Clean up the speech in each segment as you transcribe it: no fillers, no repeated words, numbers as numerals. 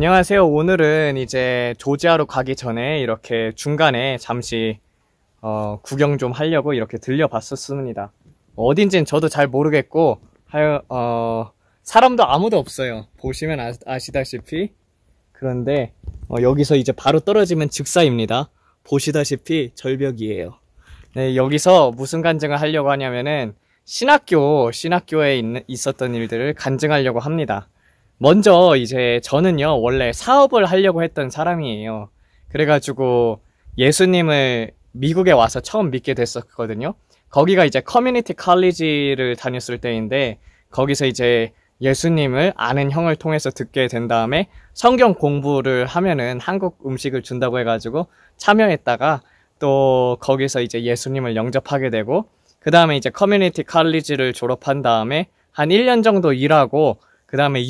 안녕하세요. 오늘은 이제 조지아로 가기 전에 이렇게 중간에 잠시 구경 좀 하려고 이렇게 들려봤었습니다. 어딘지는 저도 잘 모르겠고 사람도 아무도 없어요. 보시면 아시다시피. 그런데 여기서 이제 바로 떨어지면 즉사입니다. 보시다시피 절벽이에요. 네, 여기서 무슨 간증을 하려고 하냐면은 신학교에 있었던 일들을 간증하려고 합니다. 먼저 이제 저는요 원래 사업을 하려고 했던 사람이에요. 그래가지고 예수님을 미국에 와서 처음 믿게 됐었거든요. 거기가 이제 커뮤니티 칼리지를 다녔을 때인데, 거기서 이제 예수님을 아는 형을 통해서 듣게 된 다음에 성경 공부를 하면은 한국 음식을 준다고 해가지고 참여했다가, 또 거기서 이제 예수님을 영접하게 되고, 그 다음에 이제 커뮤니티 칼리지를 졸업한 다음에 한 1년 정도 일하고, 그 다음에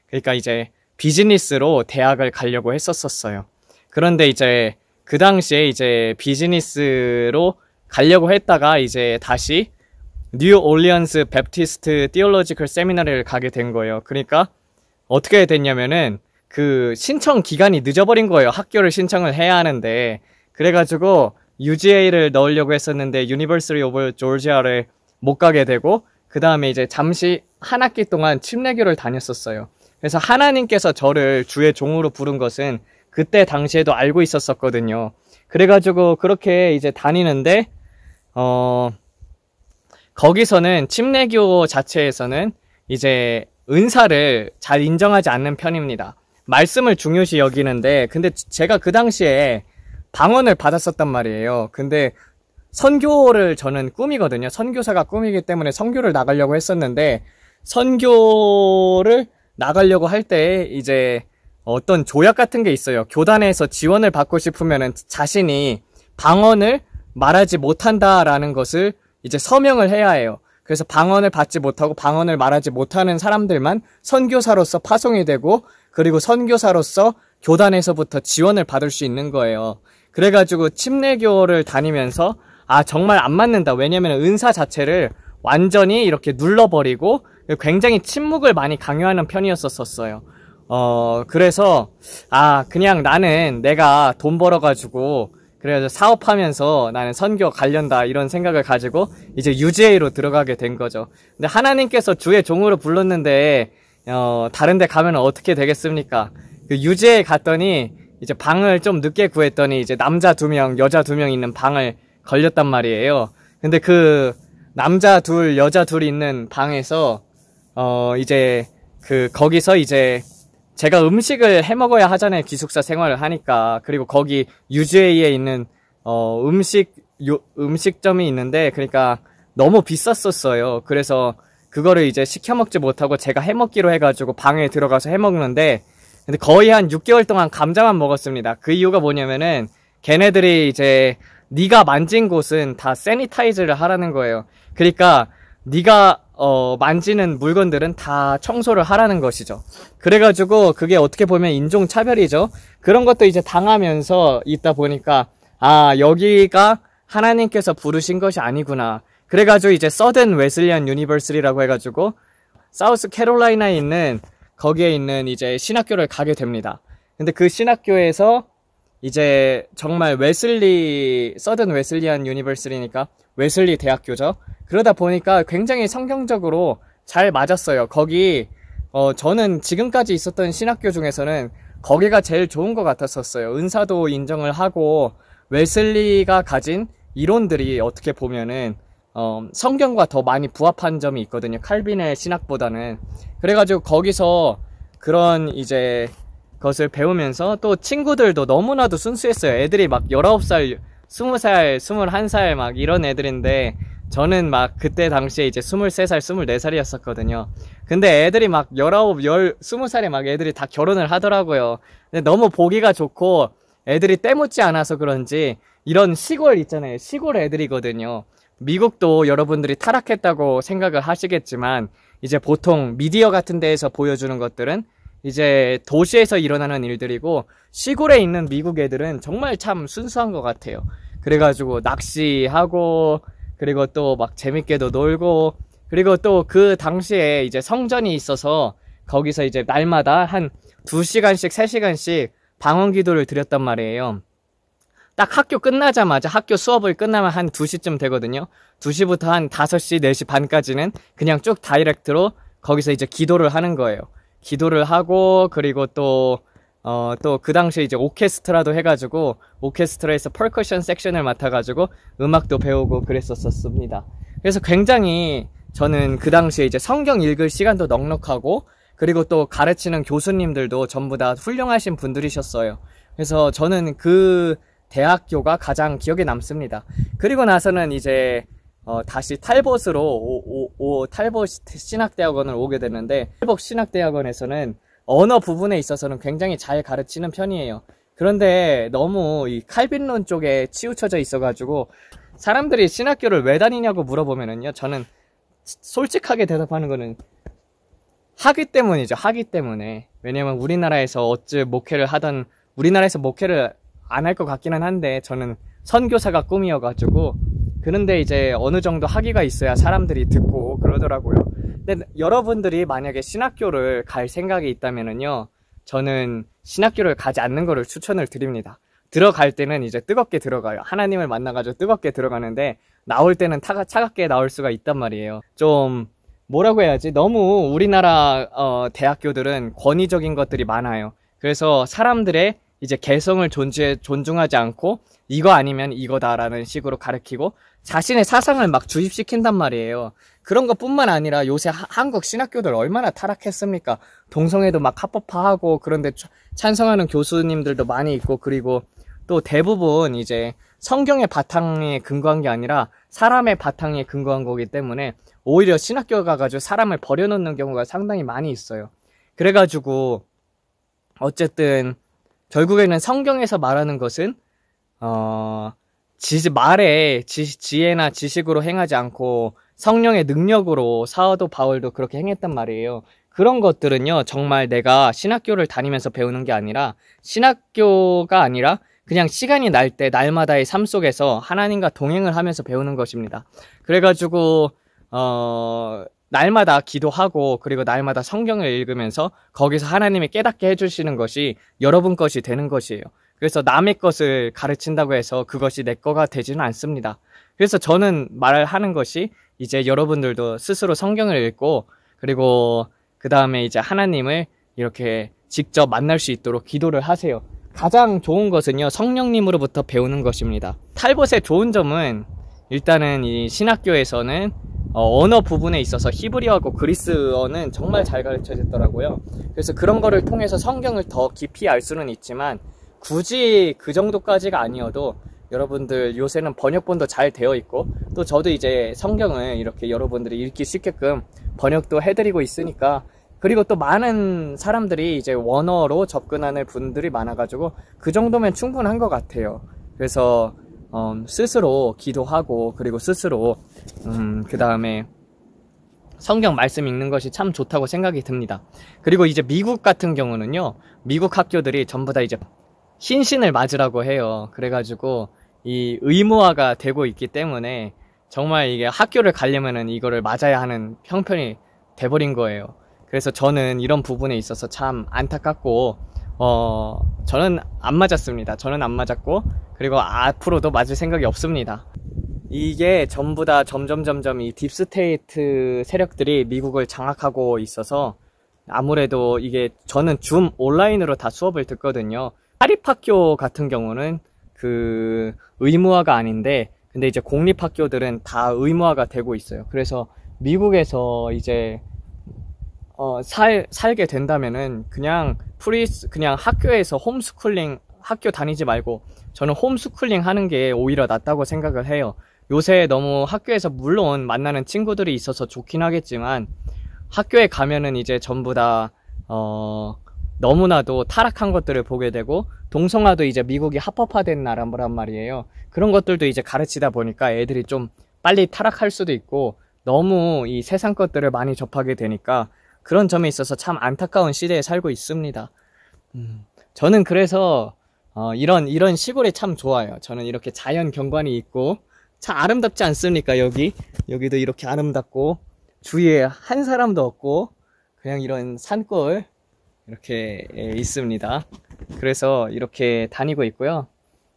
그러니까 이제 비즈니스로 대학을 가려고 했었어요. 그런데 이제 그 당시에 이제 비즈니스로 가려고 했다가 이제 다시 뉴 올리언스 베프티스트 티올로지컬 세미나리를 가게 된 거예요. 그러니까 어떻게 됐냐면은 그 신청 기간이 늦어버린 거예요. 학교를 신청을 해야 하는데. 그래가지고 UGA를 넣으려고 했었는데 유니버시티 오브 조지아를 못 가게 되고, 그 다음에 이제 잠시 한 학기 동안 침례교를 다녔었어요. 그래서 하나님께서 저를 주의 종으로 부른 것은 그때 당시에도 알고 있었었거든요. 그래가지고 그렇게 이제 다니는데, 거기서는 침례교 자체에서는 이제 은사를 잘 인정하지 않는 편입니다. 말씀을 중요시 여기는데, 근데 제가 그 당시에 방언을 받았었단 말이에요. 근데 선교를 저는 꿈이거든요. 선교사가 꿈이기 때문에 선교를 나가려고 했었는데, 선교를 나가려고 할 때 이제 어떤 조약 같은 게 있어요. 교단에서 지원을 받고 싶으면은 자신이 방언을 말하지 못한다라는 것을 이제 서명을 해야 해요. 그래서 방언을 받지 못하고 방언을 말하지 못하는 사람들만 선교사로서 파송이 되고, 그리고 선교사로서 교단에서부터 지원을 받을 수 있는 거예요. 그래가지고 침례교를 다니면서 정말 안 맞는다. 왜냐면 은사 자체를 완전히 이렇게 눌러버리고 굉장히 침묵을 많이 강요하는 편이었었어요. 그래서 그냥 나는 내가 돈 벌어가지고 그래서 사업하면서 나는 선교 가련다 이런 생각을 가지고 이제 UGA로 들어가게 된 거죠. 근데 하나님께서 주의 종으로 불렀는데 다른 데 가면 어떻게 되겠습니까? 그 UGA 갔더니 이제 방을 좀 늦게 구했더니 이제 남자 2명, 여자 2명 있는 방을 걸렸단 말이에요. 근데 그 남자 2, 여자 2 있는 방에서 이제 거기서 이제 제가 음식을 해 먹어야 하잖아요. 기숙사 생활을 하니까. 그리고 거기 UGA에 있는 음식점이 있는데, 그러니까 너무 비쌌었어요. 그래서 그거를 이제 시켜 먹지 못하고 제가 해 먹기로 해가지고 방에 들어가서 해 먹는데, 근데 거의 한 6개월 동안 감자만 먹었습니다. 그 이유가 뭐냐면은 걔네들이 이제 네가 만진 곳은 다 세니타이즈를 하라는 거예요. 그러니까 네가 만지는 물건들은 다 청소를 하라는 것이죠. 그래가지고 그게 어떻게 보면 인종차별이죠. 그런 것도 이제 당하면서 있다 보니까 여기가 하나님께서 부르신 것이 아니구나. 그래가지고 이제 서든 웨슬리안 유니버시티라고 해가지고 사우스 캐롤라이나에 있는 거기에 있는 이제 신학교를 가게 됩니다. 근데 그 신학교에서 이제 정말 서든 웨슬리안 유니버시티니까 웨슬리 대학교죠. 그러다 보니까 굉장히 성경적으로 잘 맞았어요. 거기 저는 지금까지 있었던 신학교 중에서는 거기가 제일 좋은 것 같았었어요. 은사도 인정을 하고 웨슬리가 가진 이론들이 어떻게 보면은 성경과 더 많이 부합한 점이 있거든요. 칼빈의 신학보다는. 그래가지고 거기서 그런 이제 것을 배우면서 또 친구들도 너무나도 순수했어요. 애들이 막 19살, 20살, 21살 막 이런 애들인데, 저는 막 그때 당시에 이제 23살, 24살이었었거든요. 근데 애들이 막 19, 20살에 막 애들이 다 결혼을 하더라고요. 근데 너무 보기가 좋고 애들이 때묻지 않아서 그런지 이런 시골 있잖아요. 시골 애들이거든요. 미국도 여러분들이 타락했다고 생각을 하시겠지만 이제 보통 미디어 같은 데에서 보여주는 것들은 이제 도시에서 일어나는 일들이고, 시골에 있는 미국 애들은 정말 참 순수한 것 같아요. 그래가지고 낚시하고, 그리고 또 막 재밌게도 놀고, 그리고 또 그 당시에 이제 성전이 있어서 거기서 이제 날마다 한 2시간씩 3시간씩 방언 기도를 드렸단 말이에요. 딱 학교 끝나자마자 학교 수업을 끝나면 한 2시쯤 되거든요. 2시부터 한 5시, 4시 반까지는 그냥 쭉 다이렉트로 거기서 이제 기도를 하는 거예요. 기도를 하고, 그리고 또 그 당시에 이제 오케스트라도 해가지고, 오케스트라에서 퍼커션 섹션을 맡아가지고, 음악도 배우고 그랬었습니다. 그래서 굉장히 저는 그 당시에 이제 성경 읽을 시간도 넉넉하고, 그리고 또 가르치는 교수님들도 전부 다 훌륭하신 분들이셨어요. 그래서 저는 그 대학교가 가장 기억에 남습니다. 그리고 나서는 이제 다시 탈봇으로 탈봇 신학대학원을 오게 됐는데, 탈봇 신학대학원에서는 언어 부분에 있어서는 굉장히 잘 가르치는 편이에요. 그런데 너무 이 칼빈론 쪽에 치우쳐져 있어가지고 사람들이 신학교를 왜 다니냐고 물어보면은요, 저는 솔직하게 대답하는 거는 하기 때문이죠. 하기 때문에. 왜냐면 우리나라에서 우리나라에서 목회를 안 할 것 같기는 한데, 저는 선교사가 꿈이어가지고, 그런데 이제 어느 정도 학위가 있어야 사람들이 듣고 그러더라고요. 근데 여러분들이 만약에 신학교를 갈 생각이 있다면은요, 저는 신학교를 가지 않는 거를 추천을 드립니다. 들어갈 때는 이제 뜨겁게 들어가요. 하나님을 만나가지고 뜨겁게 들어가는데, 나올 때는 차갑게 나올 수가 있단 말이에요. 좀 뭐라고 해야지? 너무 우리나라 대학교들은 권위적인 것들이 많아요. 그래서 사람들의 이제 개성을 존중하지 않고, 이거 아니면 이거다라는 식으로 가르치고 자신의 사상을 막 주입시킨단 말이에요. 그런 것뿐만 아니라 요새 한국 신학교들 얼마나 타락했습니까? 동성애도 막 합법화하고, 그런데 찬성하는 교수님들도 많이 있고, 그리고 또 대부분 이제 성경의 바탕에 근거한 게 아니라 사람의 바탕에 근거한 거기 때문에 오히려 신학교 가가지고 사람을 버려놓는 경우가 상당히 많이 있어요. 그래가지고 어쨌든 결국에는 성경에서 말하는 것은 지혜나 지식으로 행하지 않고 성령의 능력으로, 사도 바울도 그렇게 행했단 말이에요. 그런 것들은요, 정말 내가 신학교를 다니면서 배우는 게 아니라, 신학교가 아니라 그냥 시간이 날 때 날마다의 삶 속에서 하나님과 동행을 하면서 배우는 것입니다. 그래가지고 날마다 기도하고, 그리고 날마다 성경을 읽으면서 거기서 하나님이 깨닫게 해주시는 것이 여러분 것이 되는 것이에요. 그래서 남의 것을 가르친다고 해서 그것이 내 거가 되지는 않습니다. 그래서 저는 말하는 것이, 이제 여러분들도 스스로 성경을 읽고, 그리고 그 다음에 이제 하나님을 이렇게 직접 만날 수 있도록 기도를 하세요. 가장 좋은 것은요, 성령님으로부터 배우는 것입니다. 탈봇의 좋은 점은, 일단은 이 신학교에서는 언어 부분에 있어서 히브리어하고 그리스어는 정말 잘 가르쳐졌더라고요. 그래서 그런 거를 통해서 성경을 더 깊이 알 수는 있지만, 굳이 그 정도까지가 아니어도 여러분들 요새는 번역본도 잘 되어 있고, 또 저도 이제 성경을 이렇게 여러분들이 읽기 쉽게끔 번역도 해드리고 있으니까, 그리고 또 많은 사람들이 이제 원어로 접근하는 분들이 많아가지고 그 정도면 충분한 것 같아요. 그래서 스스로 기도하고, 그리고 스스로 그 다음에 성경 말씀 읽는 것이 참 좋다고 생각이 듭니다. 그리고 이제 미국 같은 경우는요, 미국 학교들이 전부 다 이제 신신을 맞으라고 해요. 그래가지고 이 의무화가 되고 있기 때문에 정말 이게 학교를 가려면은 이거를 맞아야 하는 형편이 돼버린 거예요. 그래서 저는 이런 부분에 있어서 참 안타깝고, 저는 안 맞았습니다. 저는 안 맞았고, 그리고 앞으로도 맞을 생각이 없습니다. 이게 전부 다 점점 이 딥스테이트 세력들이 미국을 장악하고 있어서, 아무래도 이게 저는 줌 온라인으로 다 수업을 듣거든요. 사립학교 같은 경우는 그 의무화가 아닌데, 근데 이제 공립학교들은 다 의무화가 되고 있어요. 그래서 미국에서 이제 살게 된다면은 그냥 학교에서 홈스쿨링, 학교 다니지 말고 저는 홈스쿨링 하는 게 오히려 낫다고 생각을 해요. 요새 너무 학교에서 물론 만나는 친구들이 있어서 좋긴 하겠지만, 학교에 가면은 이제 전부 다 너무나도 타락한 것들을 보게 되고, 동성화도 이제 미국이 합법화된 나라란 말이에요. 그런 것들도 이제 가르치다 보니까 애들이 좀 빨리 타락할 수도 있고, 너무 이 세상 것들을 많이 접하게 되니까 그런 점에 있어서 참 안타까운 시대에 살고 있습니다. 저는 그래서 이런 시골이 참 좋아요. 저는 이렇게 자연 경관이 있고 참 아름답지 않습니까? 여기도 이렇게 아름답고, 주위에 한 사람도 없고, 그냥 이런 산골 이렇게 있습니다. 그래서 이렇게 다니고 있고요.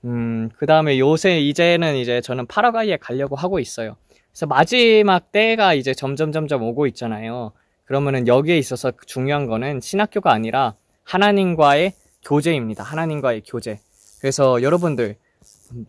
그 다음에 요새 이제는 이제 저는 파라과이에 가려고 하고 있어요. 그래서 마지막 때가 이제 점점 오고 있잖아요. 그러면은 여기에 있어서 중요한 거는 신학교가 아니라 하나님과의 교제입니다. 하나님과의 교제. 그래서 여러분들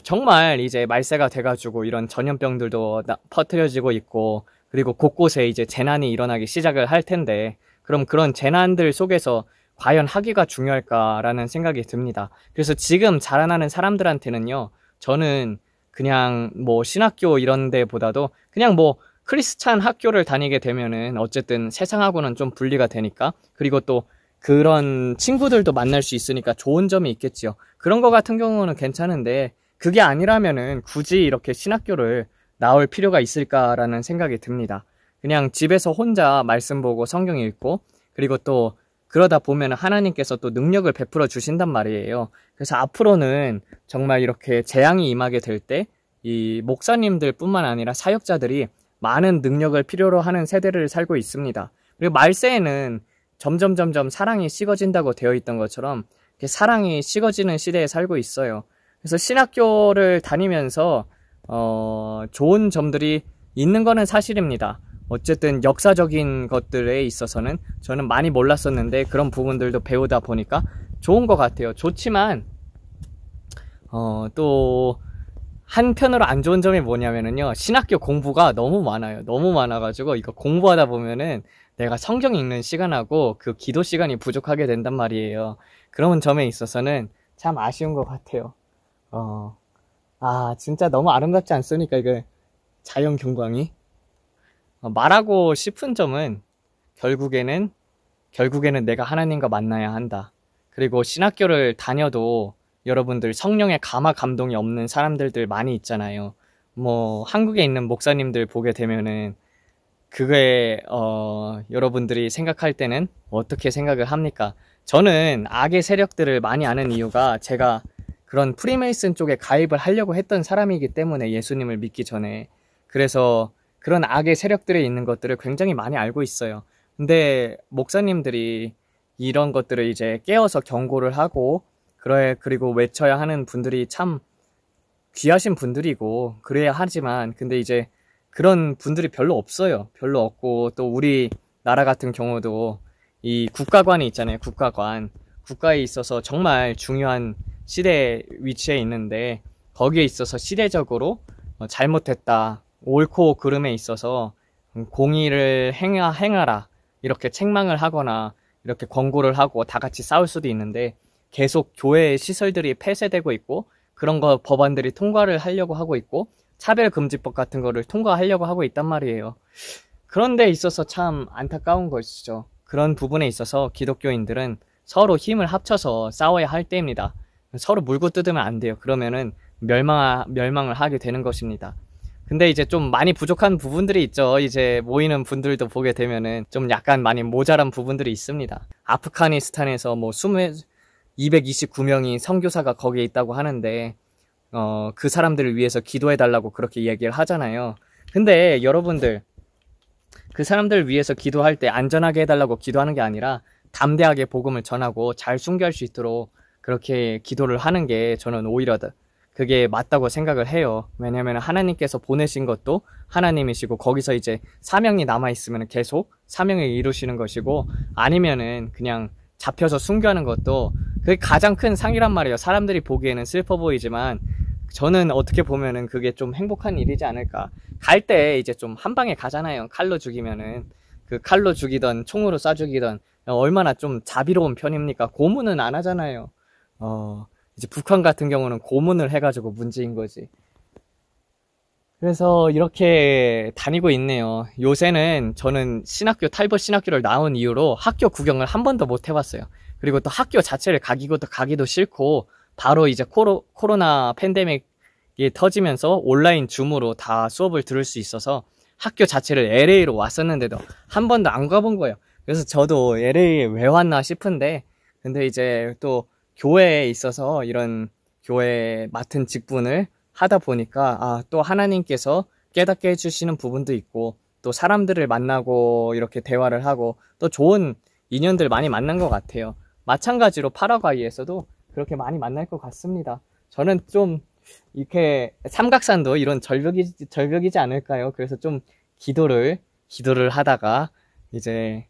정말 이제 말세가 돼가지고 이런 전염병들도 퍼뜨려지고 있고, 그리고 곳곳에 이제 재난이 일어나기 시작을 할 텐데, 그럼 그런 재난들 속에서 과연 학위가 중요할까라는 생각이 듭니다. 그래서 지금 자라나는 사람들한테는요, 저는 그냥 뭐 신학교 이런 데보다도 그냥 뭐 크리스찬 학교를 다니게 되면은 어쨌든 세상하고는 좀 분리가 되니까, 그리고 또 그런 친구들도 만날 수 있으니까 좋은 점이 있겠지요. 그런 거 같은 경우는 괜찮은데, 그게 아니라면은 굳이 이렇게 신학교를 나올 필요가 있을까라는 생각이 듭니다. 그냥 집에서 혼자 말씀 보고 성경 읽고, 그리고 또 그러다 보면 하나님께서 또 능력을 베풀어 주신단 말이에요. 그래서 앞으로는 정말 이렇게 재앙이 임하게 될 때 이 목사님들 뿐만 아니라 사역자들이 많은 능력을 필요로 하는 세대를 살고 있습니다. 그리고 말세에는 점점 사랑이 식어진다고 되어 있던 것처럼 사랑이 식어지는 시대에 살고 있어요. 그래서 신학교를 다니면서 좋은 점들이 있는 거는 사실입니다. 어쨌든 역사적인 것들에 있어서는 저는 많이 몰랐었는데 그런 부분들도 배우다 보니까 좋은 것 같아요. 좋지만 또 한편으로 안 좋은 점이 뭐냐면은요, 신학교 공부가 너무 많아요. 너무 많아가지고 이거 공부하다 보면은 내가 성경 읽는 시간하고 그 기도 시간이 부족하게 된단 말이에요. 그런 점에 있어서는 참 아쉬운 것 같아요. 진짜 너무 아름답지 않습니까? 이거 자연 경광이. 말하고 싶은 점은 결국에는 내가 하나님과 만나야 한다. 그리고 신학교를 다녀도 여러분들 성령의 감화 감동이 없는 사람들들 많이 있잖아요. 뭐 한국에 있는 목사님들 보게 되면은 그게 여러분들이 생각할 때는 어떻게 생각을 합니까? 저는 악의 세력들을 많이 아는 이유가 제가 그런 프리메이슨 쪽에 가입을 하려고 했던 사람이기 때문에, 예수님을 믿기 전에. 그래서 그런 악의 세력들에 있는 것들을 굉장히 많이 알고 있어요. 근데 목사님들이 이런 것들을 이제 깨어서 경고를 하고 그리고 외쳐야 하는 분들이 참 귀하신 분들이고 그래야 하지만, 근데 이제 그런 분들이 별로 없어요. 별로 없고, 또 우리 나라 같은 경우도 이 국가관이 있잖아요. 국가에 있어서 정말 중요한 시대 위치에 있는데, 거기에 있어서 시대적으로 잘못했다, 옳고 그름에 있어서 공의를 행하라 이렇게 책망을 하거나 이렇게 권고를 하고 다 같이 싸울 수도 있는데, 계속 교회의 시설들이 폐쇄되고 있고, 그런 거 법안들이 통과를 하려고 하고 있고, 차별금지법 같은 거를 통과하려고 하고 있단 말이에요. 그런 데 있어서 참 안타까운 것이죠. 그런 부분에 있어서 기독교인들은 서로 힘을 합쳐서 싸워야 할 때입니다. 서로 물고 뜯으면 안 돼요. 그러면은 멸망을 하게 되는 것입니다. 근데 이제 좀 많이 부족한 부분들이 있죠. 이제 모이는 분들도 보게 되면은 좀 약간 많이 모자란 부분들이 있습니다. 아프가니스탄에서 뭐 229명이 선교사가 거기에 있다고 하는데, 그 사람들을 위해서 기도해달라고 그렇게 얘기를 하잖아요. 근데 여러분들, 그 사람들을 위해서 기도할 때 안전하게 해달라고 기도하는 게 아니라 담대하게 복음을 전하고 잘 순교할 수 있도록 그렇게 기도를 하는 게 저는 오히려 그게 맞다고 생각을 해요. 왜냐면 하나님께서 보내신 것도 하나님이시고, 거기서 이제 사명이 남아있으면 계속 사명을 이루시는 것이고, 아니면은 그냥 잡혀서 순교하는 것도 그게 가장 큰 상이란 말이에요. 사람들이 보기에는 슬퍼 보이지만 저는 어떻게 보면은 그게 좀 행복한 일이지 않을까. 갈 때 이제 좀 한 방에 가잖아요. 칼로 죽이면은. 그 칼로 죽이던 총으로 쏴 죽이던 얼마나 좀 자비로운 편입니까? 고문은 안 하잖아요. 이제 북한 같은 경우는 고문을 해가지고 문제인 거지. 그래서 이렇게 다니고 있네요. 요새는 저는 탈벗 신학교를 나온 이후로 학교 구경을 한 번도 못 해봤어요. 그리고 또 학교 자체를 가기도 싫고, 바로 이제 코로나 팬데믹이 터지면서 온라인 줌으로 다 수업을 들을 수 있어서 학교 자체를 LA로 왔었는데도 한 번도 안 가본 거예요. 그래서 저도 LA에 왜 왔나 싶은데, 근데 이제 또 교회에 있어서 이런 교회 맡은 직분을 하다 보니까 또 하나님께서 깨닫게 해주시는 부분도 있고, 또 사람들을 만나고 이렇게 대화를 하고 또 좋은 인연들 많이 만난 것 같아요. 마찬가지로 파라과이에서도 그렇게 많이 만날 것 같습니다. 저는 좀 이렇게 삼각산도 이런 절벽이지 않을까요? 그래서 좀 기도를 하다가 이제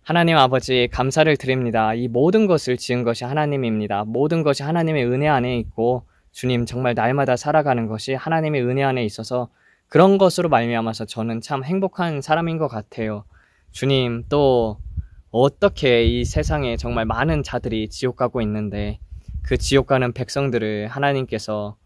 하나님 아버지 감사를 드립니다. 이 모든 것을 지은 것이 하나님입니다. 모든 것이 하나님의 은혜 안에 있고 주님 정말 날마다 살아가는 것이 하나님의 은혜 안에 있어서 그런 것으로 말미암아서 저는 참 행복한 사람인 것 같아요. 주님, 또 어떻게 이 세상에 정말 많은 자들이 지옥 가고 있는데 그 지옥 가는 백성들을 하나님께서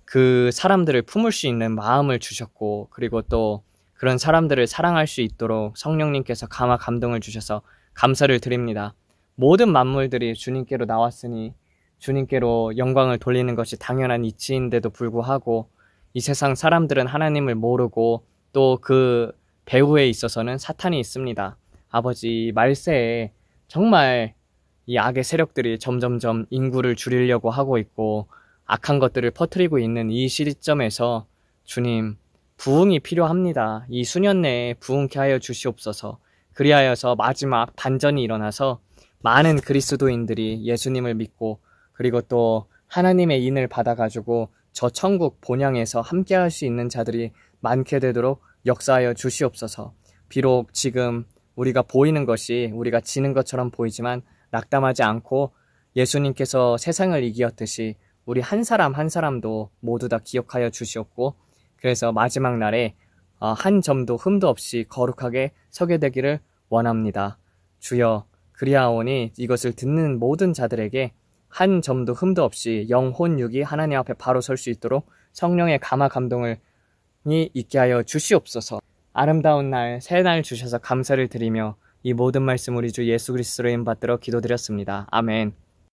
그 사람들을 품을 수 있는 마음을 주셨고, 그리고 또 그런 사람들을 사랑할 수 있도록 성령님께서 감화 감동을 주셔서 감사를 드립니다. 모든 만물들이 주님께로 나왔으니 주님께로 영광을 돌리는 것이 당연한 이치인데도 불구하고 이 세상 사람들은 하나님을 모르고 또 그 배후에 있어서는 사탄이 있습니다. 아버지, 말세에 정말 이 악의 세력들이 점점점 인구를 줄이려고 하고 있고 악한 것들을 퍼뜨리고 있는 이 시점에서 주님, 부흥이 필요합니다. 이 수년 내에 부흥케 하여 주시옵소서. 그리하여서 마지막 반전이 일어나서 많은 그리스도인들이 예수님을 믿고 그리고 또 하나님의 인을 받아가지고 저 천국 본향에서 함께할 수 있는 자들이 많게 되도록 역사하여 주시옵소서. 비록 지금 우리가 보이는 것이 우리가 지는 것처럼 보이지만 낙담하지 않고 예수님께서 세상을 이기었듯이 우리 한 사람 한 사람도 모두 다 기억하여 주시옵고 그래서 마지막 날에 한 점도 흠도 없이 거룩하게 서게 되기를 원합니다. 주여, 그리하오니 이것을 듣는 모든 자들에게 한 점도 흠도 없이 영혼 육이 하나님 앞에 바로 설 수 있도록 성령의 감화 감동을 있게 하여 주시옵소서. 아름다운 날, 새 날 주셔서 감사를 드리며 이 모든 말씀 우리 주 예수 그리스도로 인받들어 기도드렸습니다. 아멘.